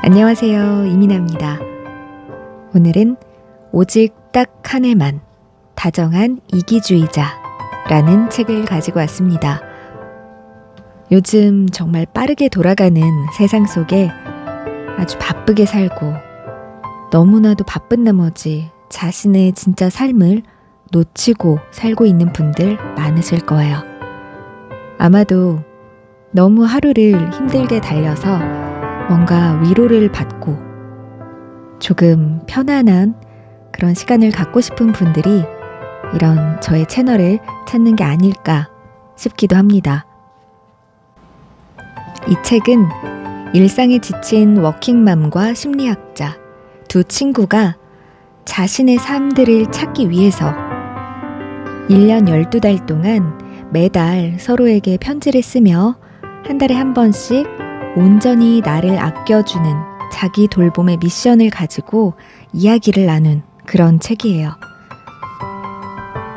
안녕하세요. 이민아입니다. 오늘은 오직 딱 한 해만 다정한 이기주의자라는 책을 가지고 왔습니다. 요즘 정말 빠르게 돌아가는 세상 속에 아주 바쁘게 살고 너무나도 바쁜 나머지 자신의 진짜 삶을 놓치고 살고 있는 분들 많으실 거예요. 아마도 너무 하루를 힘들게 달려서 뭔가 위로를 받고 조금 편안한 그런 시간을 갖고 싶은 분들이 이런 저의 채널을 찾는 게 아닐까 싶기도 합니다. 이 책은 일상에 지친 워킹맘과 심리학자 두 친구가 자신의 삶들을 찾기 위해서 1년 12달 동안 매달 서로에게 편지를 쓰며 한 달에 한 번씩 온전히 나를 아껴주는 자기 돌봄의 미션을 가지고 이야기를 나눈 그런 책이에요.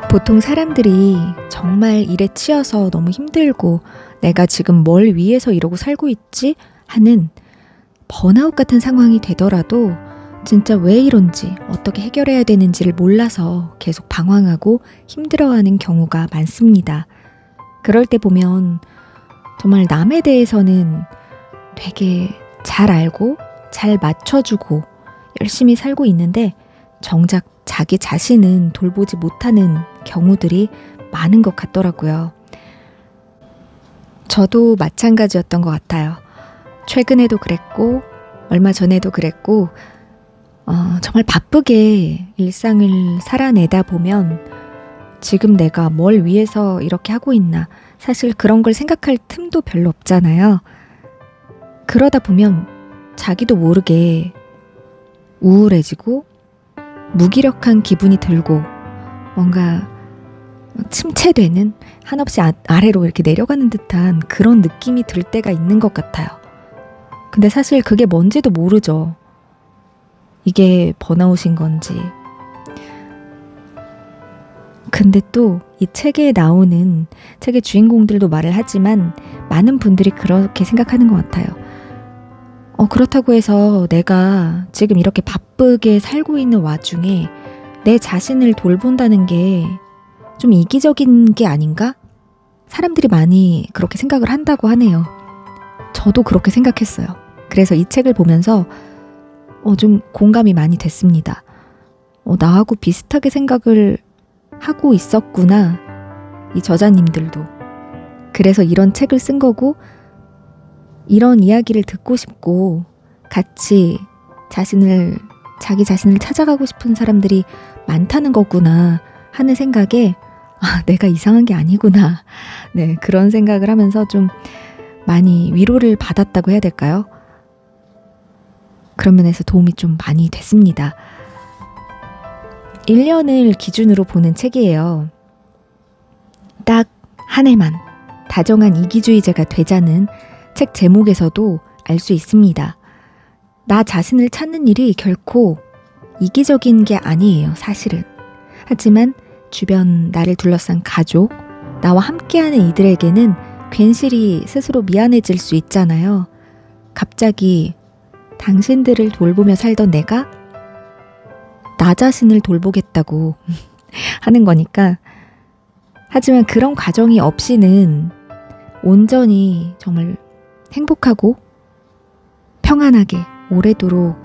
보통 사람들이 정말 일에 치여서 너무 힘들고 내가 지금 뭘 위해서 이러고 살고 있지? 하는 번아웃 같은 상황이 되더라도 진짜 왜 이런지 어떻게 해결해야 되는지를 몰라서 계속 방황하고 힘들어하는 경우가 많습니다. 그럴 때 보면 정말 남에 대해서는 되게 잘 알고 잘 맞춰주고 열심히 살고 있는데 정작 자기 자신은 돌보지 못하는 경우들이 많은 것 같더라고요. 저도 마찬가지였던 것 같아요. 최근에도 그랬고 얼마 전에도 그랬고 정말 바쁘게 일상을 살아내다 보면 지금 내가 뭘 위해서 이렇게 하고 있나 사실 그런 걸 생각할 틈도 별로 없잖아요. 그러다 보면 자기도 모르게 우울해지고 무기력한 기분이 들고 뭔가 침체되는 한없이 아래로 이렇게 내려가는 듯한 그런 느낌이 들 때가 있는 것 같아요. 근데 사실 그게 뭔지도 모르죠. 이게 번아웃인 건지. 근데 또 이 책에 나오는 책의 주인공들도 말을 하지만 많은 분들이 그렇게 생각하는 것 같아요. 그렇다고 해서 내가 지금 이렇게 바쁘게 살고 있는 와중에 내 자신을 돌본다는 게 좀 이기적인 게 아닌가? 사람들이 많이 그렇게 생각을 한다고 하네요. 저도 그렇게 생각했어요. 그래서 이 책을 보면서 좀 공감이 많이 됐습니다. 나하고 비슷하게 생각을 하고 있었구나. 이 저자님들도. 그래서 이런 책을 쓴 거고 이런 이야기를 듣고 싶고 같이 자기 자신을 찾아가고 싶은 사람들이 많다는 거구나 하는 생각에 내가 이상한 게 아니구나. 네, 그런 생각을 하면서 좀 많이 위로를 받았다고 해야 될까요? 그런 면에서 도움이 좀 많이 됐습니다. 1년을 기준으로 보는 책이에요. 딱 한 해만 다정한 이기주의자가 되자는 책 제목에서도 알 수 있습니다. 나 자신을 찾는 일이 결코 이기적인 게 아니에요, 사실은. 하지만 주변 나를 둘러싼 가족, 나와 함께하는 이들에게는 괜시리 스스로 미안해질 수 있잖아요. 갑자기 당신들을 돌보며 살던 내가 나 자신을 돌보겠다고 하는 거니까. 하지만 그런 과정이 없이는 온전히 정말 행복하고 평안하게 오래도록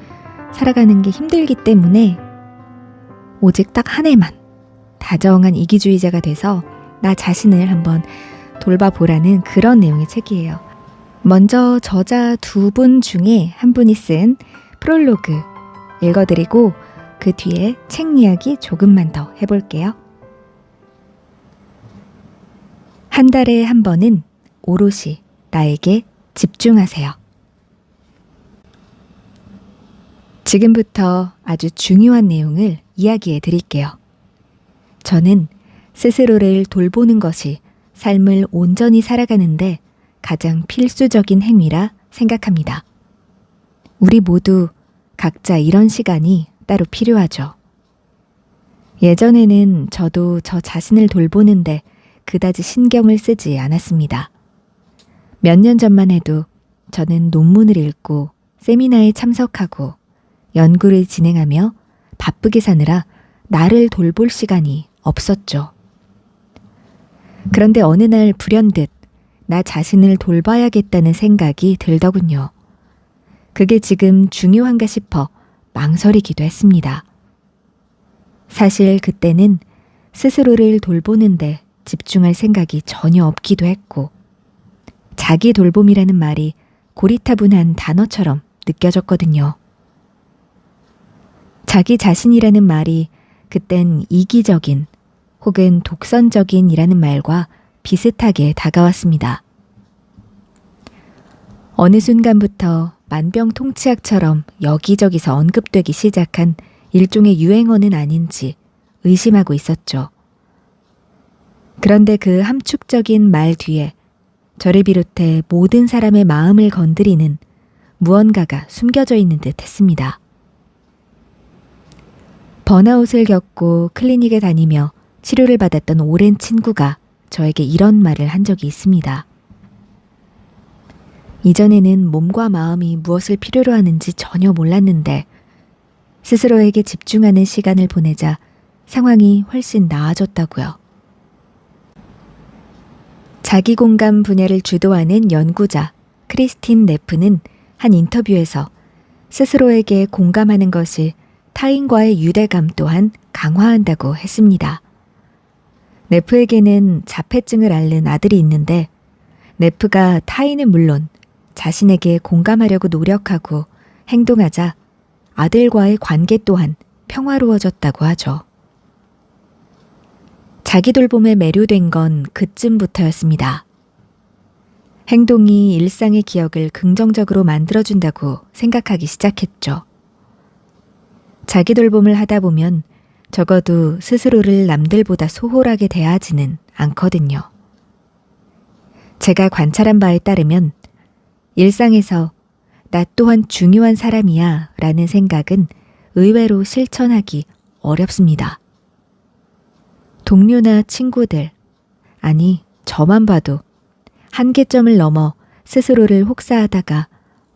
살아가는 게 힘들기 때문에 오직 딱 한 해만 다정한 이기주의자가 돼서 나 자신을 한번 돌봐보라는 그런 내용의 책이에요. 먼저 저자 두 분 중에 한 분이 쓴 프롤로그 읽어드리고 그 뒤에 책 이야기 조금만 더 해볼게요. 한 달에 한 번은 오롯이 나에게 집중하세요. 지금부터 아주 중요한 내용을 이야기해 드릴게요. 저는 스스로를 돌보는 것이 삶을 온전히 살아가는데 가장 필수적인 행위라 생각합니다. 우리 모두 각자 이런 시간이 따로 필요하죠. 예전에는 저도 저 자신을 돌보는데 그다지 신경을 쓰지 않았습니다. 몇 년 전만 해도 저는 논문을 읽고 세미나에 참석하고 연구를 진행하며 바쁘게 사느라 나를 돌볼 시간이 없었죠. 그런데 어느 날 불현듯 나 자신을 돌봐야겠다는 생각이 들더군요. 그게 지금 중요한가 싶어 망설이기도 했습니다. 사실 그때는 스스로를 돌보는데 집중할 생각이 전혀 없기도 했고, 자기 돌봄이라는 말이 고리타분한 단어처럼 느껴졌거든요. 자기 자신이라는 말이 그땐 이기적인 혹은 독선적인이라는 말과 비슷하게 다가왔습니다. 어느 순간부터 만병통치약처럼 여기저기서 언급되기 시작한 일종의 유행어는 아닌지 의심하고 있었죠. 그런데 그 함축적인 말 뒤에 저를 비롯해 모든 사람의 마음을 건드리는 무언가가 숨겨져 있는 듯 했습니다. 번아웃을 겪고 클리닉에 다니며 치료를 받았던 오랜 친구가 저에게 이런 말을 한 적이 있습니다. 이전에는 몸과 마음이 무엇을 필요로 하는지 전혀 몰랐는데 스스로에게 집중하는 시간을 보내자 상황이 훨씬 나아졌다고요. 자기공감 분야를 주도하는 연구자 크리스틴 네프는 한 인터뷰에서 스스로에게 공감하는 것이 타인과의 유대감 또한 강화한다고 했습니다. 네프에게는 자폐증을 앓는 아들이 있는데 네프가 타인은 물론 자신에게 공감하려고 노력하고 행동하자 아들과의 관계 또한 평화로워졌다고 하죠. 자기 돌봄에 매료된 건 그쯤부터였습니다. 행동이 일상의 기억을 긍정적으로 만들어준다고 생각하기 시작했죠. 자기 돌봄을 하다 보면 적어도 스스로를 남들보다 소홀하게 대하지는 않거든요. 제가 관찰한 바에 따르면 일상에서 나 또한 중요한 사람이야 라는 생각은 의외로 실천하기 어렵습니다. 동료나 친구들, 아니 저만 봐도 한계점을 넘어 스스로를 혹사하다가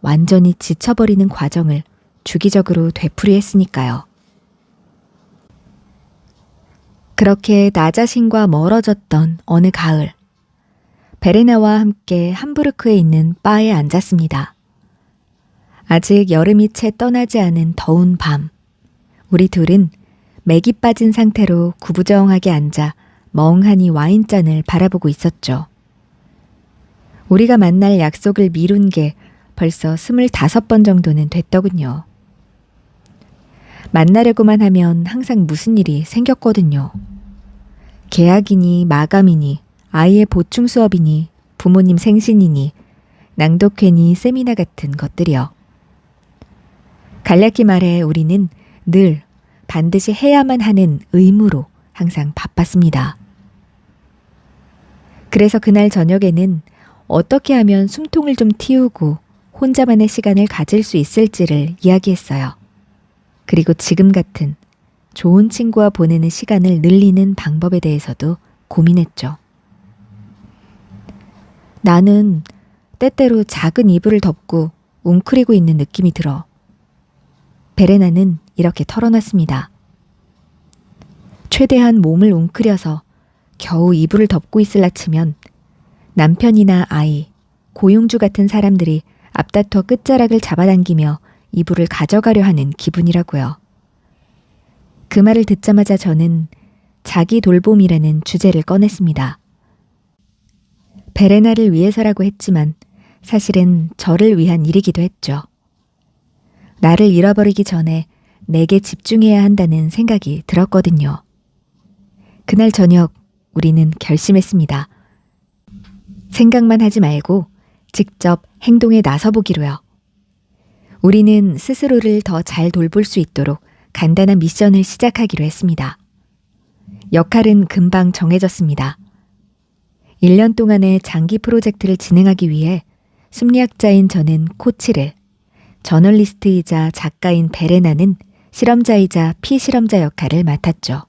완전히 지쳐버리는 과정을 주기적으로 되풀이했으니까요. 그렇게 나 자신과 멀어졌던 어느 가을, 베레나와 함께 함부르크에 있는 바에 앉았습니다. 아직 여름이 채 떠나지 않은 더운 밤, 우리 둘은 맥이 빠진 상태로 구부정하게 앉아 멍하니 와인잔을 바라보고 있었죠. 우리가 만날 약속을 미룬 게 벌써 25번 정도는 됐더군요. 만나려고만 하면 항상 무슨 일이 생겼거든요. 계약이니 마감이니 아이의 보충 수업이니 부모님 생신이니 낭독회니 세미나 같은 것들이요. 간략히 말해 우리는 늘 반드시 해야만 하는 의무로 항상 바빴습니다. 그래서 그날 저녁에는 어떻게 하면 숨통을 좀 틔우고 혼자만의 시간을 가질 수 있을지를 이야기했어요. 그리고 지금 같은 좋은 친구와 보내는 시간을 늘리는 방법에 대해서도 고민했죠. 나는 때때로 작은 이불을 덮고 웅크리고 있는 느낌이 들어. 베레나는 이렇게 털어놨습니다. 최대한 몸을 웅크려서 겨우 이불을 덮고 있을라 치면 남편이나 아이, 고용주 같은 사람들이 앞다퉈 끝자락을 잡아당기며 이불을 가져가려 하는 기분이라고요. 그 말을 듣자마자 저는 자기 돌봄이라는 주제를 꺼냈습니다. 베레나를 위해서라고 했지만 사실은 저를 위한 일이기도 했죠. 나를 잃어버리기 전에 내게 집중해야 한다는 생각이 들었거든요. 그날 저녁 우리는 결심했습니다. 생각만 하지 말고 직접 행동에 나서보기로요. 우리는 스스로를 더 잘 돌볼 수 있도록 간단한 미션을 시작하기로 했습니다. 역할은 금방 정해졌습니다. 1년 동안의 장기 프로젝트를 진행하기 위해 심리학자인 저는 코치를, 저널리스트이자 작가인 베레나는 실험자이자 피실험자 역할을 맡았죠.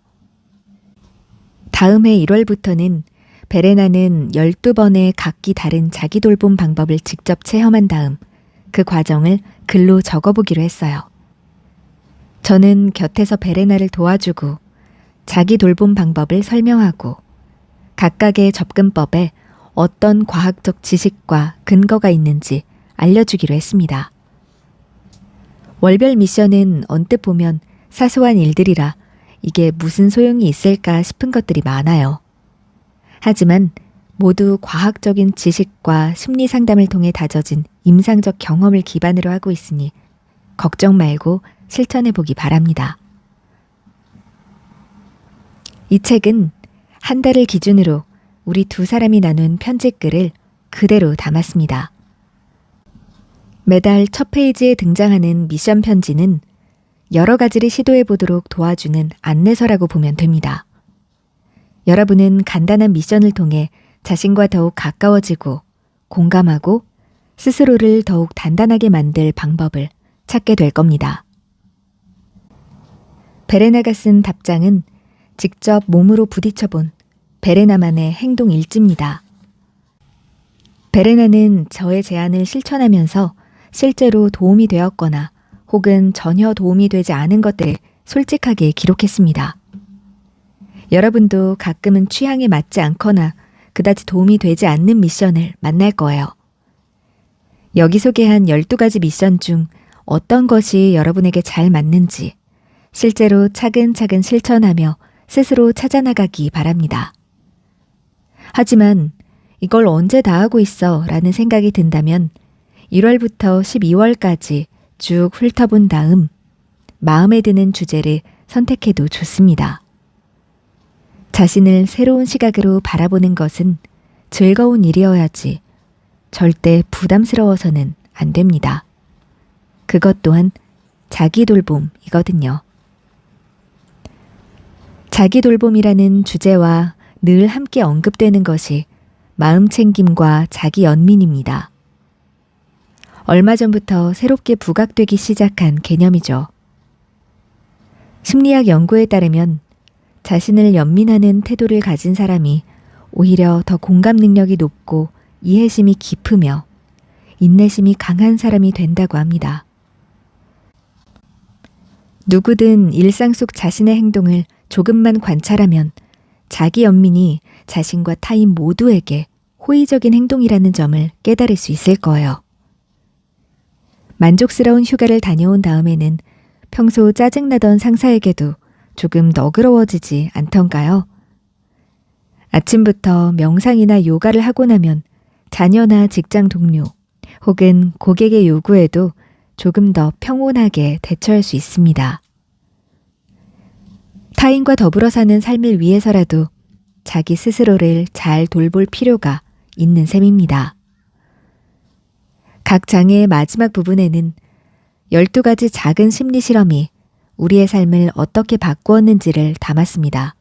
다음 해 1월부터는 베레나는 12번의 각기 다른 자기 돌봄 방법을 직접 체험한 다음 그 과정을 글로 적어보기로 했어요. 저는 곁에서 베레나를 도와주고 자기 돌봄 방법을 설명하고 각각의 접근법에 어떤 과학적 지식과 근거가 있는지 알려주기로 했습니다. 월별 미션은 언뜻 보면 사소한 일들이라 이게 무슨 소용이 있을까 싶은 것들이 많아요. 하지만 모두 과학적인 지식과 심리 상담을 통해 다져진 임상적 경험을 기반으로 하고 있으니 걱정 말고 실천해 보기 바랍니다. 이 책은 한 달을 기준으로 우리 두 사람이 나눈 편지글을 그대로 담았습니다. 매달 첫 페이지에 등장하는 미션 편지는 여러 가지를 시도해 보도록 도와주는 안내서라고 보면 됩니다. 여러분은 간단한 미션을 통해 자신과 더욱 가까워지고 공감하고 스스로를 더욱 단단하게 만들 방법을 찾게 될 겁니다. 베레나가 쓴 답장은 직접 몸으로 부딪혀본 베레나만의 행동 일지입니다. 베레나는 저의 제안을 실천하면서 실제로 도움이 되었거나 혹은 전혀 도움이 되지 않은 것들을 솔직하게 기록했습니다. 여러분도 가끔은 취향에 맞지 않거나 그다지 도움이 되지 않는 미션을 만날 거예요. 여기 소개한 12가지 미션 중 어떤 것이 여러분에게 잘 맞는지 실제로 차근차근 실천하며 스스로 찾아나가기 바랍니다. 하지만 이걸 언제 다 하고 있어? 라는 생각이 든다면 1월부터 12월까지 쭉 훑어본 다음 마음에 드는 주제를 선택해도 좋습니다. 자신을 새로운 시각으로 바라보는 것은 즐거운 일이어야지 절대 부담스러워서는 안 됩니다. 그것 또한 자기 돌봄이거든요. 자기 돌봄이라는 주제와 늘 함께 언급되는 것이 마음 챙김과 자기 연민입니다. 얼마 전부터 새롭게 부각되기 시작한 개념이죠. 심리학 연구에 따르면 자신을 연민하는 태도를 가진 사람이 오히려 더 공감 능력이 높고 이해심이 깊으며 인내심이 강한 사람이 된다고 합니다. 누구든 일상 속 자신의 행동을 조금만 관찰하면 자기 연민이 자신과 타인 모두에게 호의적인 행동이라는 점을 깨달을 수 있을 거예요. 만족스러운 휴가를 다녀온 다음에는 평소 짜증나던 상사에게도 조금 너그러워지지 않던가요? 아침부터 명상이나 요가를 하고 나면 자녀나 직장 동료 혹은 고객의 요구에도 조금 더 평온하게 대처할 수 있습니다. 타인과 더불어 사는 삶을 위해서라도 자기 스스로를 잘 돌볼 필요가 있는 셈입니다. 각 장의 마지막 부분에는 12가지 작은 심리 실험이 우리의 삶을 어떻게 바꾸었는지를 담았습니다.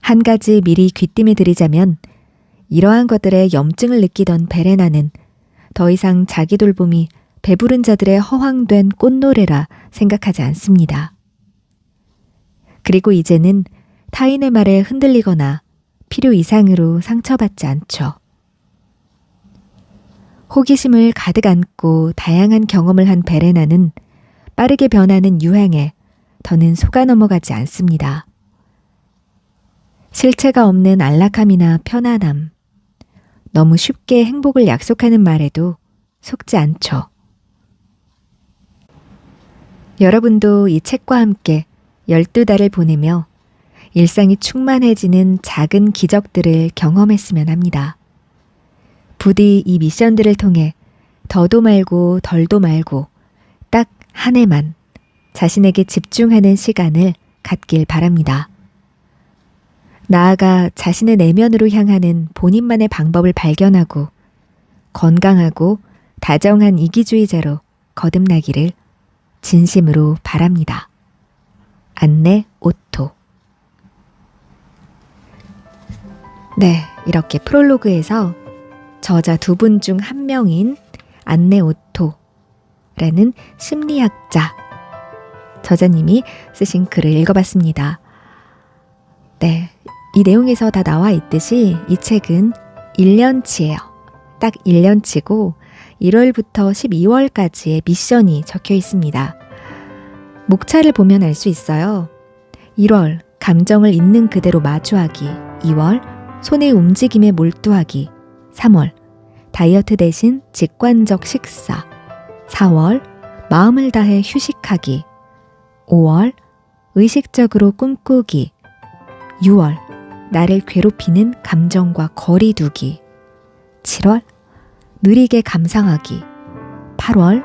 한 가지 미리 귀띔을 드리자면 이러한 것들에 염증을 느끼던 베레나는 더 이상 자기 돌봄이 배부른 자들의 허황된 꽃노래라 생각하지 않습니다. 그리고 이제는 타인의 말에 흔들리거나 필요 이상으로 상처받지 않죠. 호기심을 가득 안고 다양한 경험을 한 베레나는 빠르게 변하는 유행에 더는 속아 넘어가지 않습니다. 실체가 없는 안락함이나 편안함, 너무 쉽게 행복을 약속하는 말에도 속지 않죠. 여러분도 이 책과 함께 12달을 보내며 일상이 충만해지는 작은 기적들을 경험했으면 합니다. 부디 이 미션들을 통해 더도 말고 덜도 말고 딱 한 해만 자신에게 집중하는 시간을 갖길 바랍니다. 나아가 자신의 내면으로 향하는 본인만의 방법을 발견하고 건강하고 다정한 이기주의자로 거듭나기를 진심으로 바랍니다. 안내 오토. 네, 이렇게 프롤로그에서 저자 두 분 중 한 명인 안내 오토라는 심리학자 저자님이 쓰신 글을 읽어봤습니다. 네, 이 내용에서 다 나와 있듯이 이 책은 1년치예요. 딱 1년치고 1월부터 12월까지의 미션이 적혀 있습니다. 목차를 보면 알 수 있어요. 1월, 감정을 있는 그대로 마주하기. 2월, 손의 움직임에 몰두하기. 3월, 다이어트 대신 직관적 식사. 4월, 마음을 다해 휴식하기. 5월, 의식적으로 꿈꾸기. 6월, 나를 괴롭히는 감정과 거리 두기. 7월, 느리게 감상하기. 8월,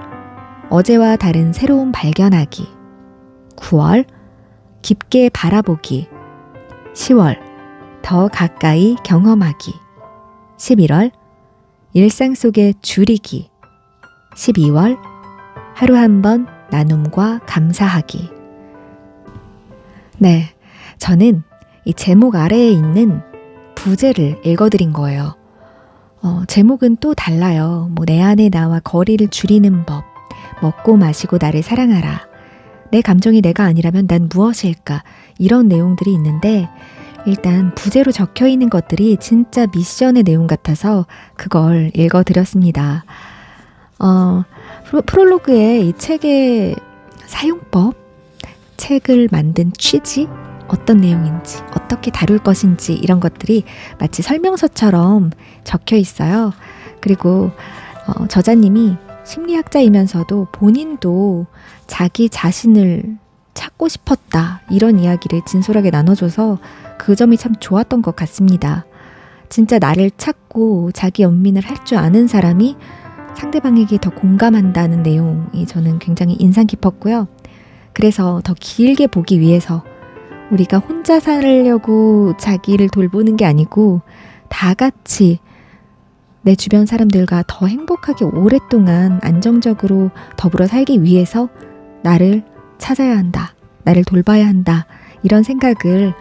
어제와 다른 새로운 발견하기. 9월, 깊게 바라보기. 10월, 더 가까이 경험하기. 11월, 일상 속에 줄이기. 12월, 하루 한 번 나눔과 감사하기. 네, 저는 이 제목 아래에 있는 부제를 읽어드린 거예요. 제목은 또 달라요. 내 안에 나와 거리를 줄이는 법, 먹고 마시고 나를 사랑하라, 내 감정이 내가 아니라면 난 무엇일까, 이런 내용들이 있는데 일단 부제로 적혀 있는 것들이 진짜 미션의 내용 같아서 그걸 읽어드렸습니다. 프롤로그에 이 책의 사용법, 책을 만든 취지, 어떤 내용인지, 어떻게 다룰 것인지 이런 것들이 마치 설명서처럼 적혀 있어요. 그리고 저자님이 심리학자이면서도 본인도 자기 자신을 찾고 싶었다, 이런 이야기를 진솔하게 나눠줘서 그 점이 참 좋았던 것 같습니다. 진짜 나를 찾고 자기 연민을 할 줄 아는 사람이 상대방에게 더 공감한다는 내용이 저는 굉장히 인상 깊었고요. 그래서 더 길게 보기 위해서 우리가 혼자 살려고 자기를 돌보는 게 아니고 다 같이 내 주변 사람들과 더 행복하게 오랫동안 안정적으로 더불어 살기 위해서 나를 찾아야 한다, 나를 돌봐야 한다, 이런 생각을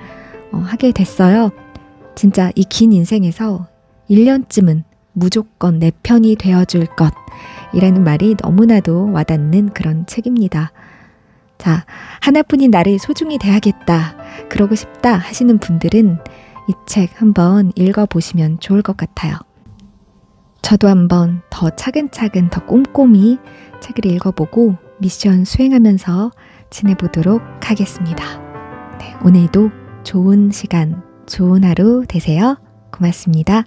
하게 됐어요. 진짜 이 긴 인생에서 1년쯤은 무조건 내 편이 되어줄 것, 이라는 말이 너무나도 와닿는 그런 책입니다. 자, 하나뿐인 나를 소중히 대하겠다, 그러고 싶다 하시는 분들은 이 책 한번 읽어보시면 좋을 것 같아요. 저도 한번 더 차근차근 더 꼼꼼히 책을 읽어보고 미션 수행하면서 지내보도록 하겠습니다. 네, 오늘도 좋은 시간, 좋은 하루 되세요. 고맙습니다.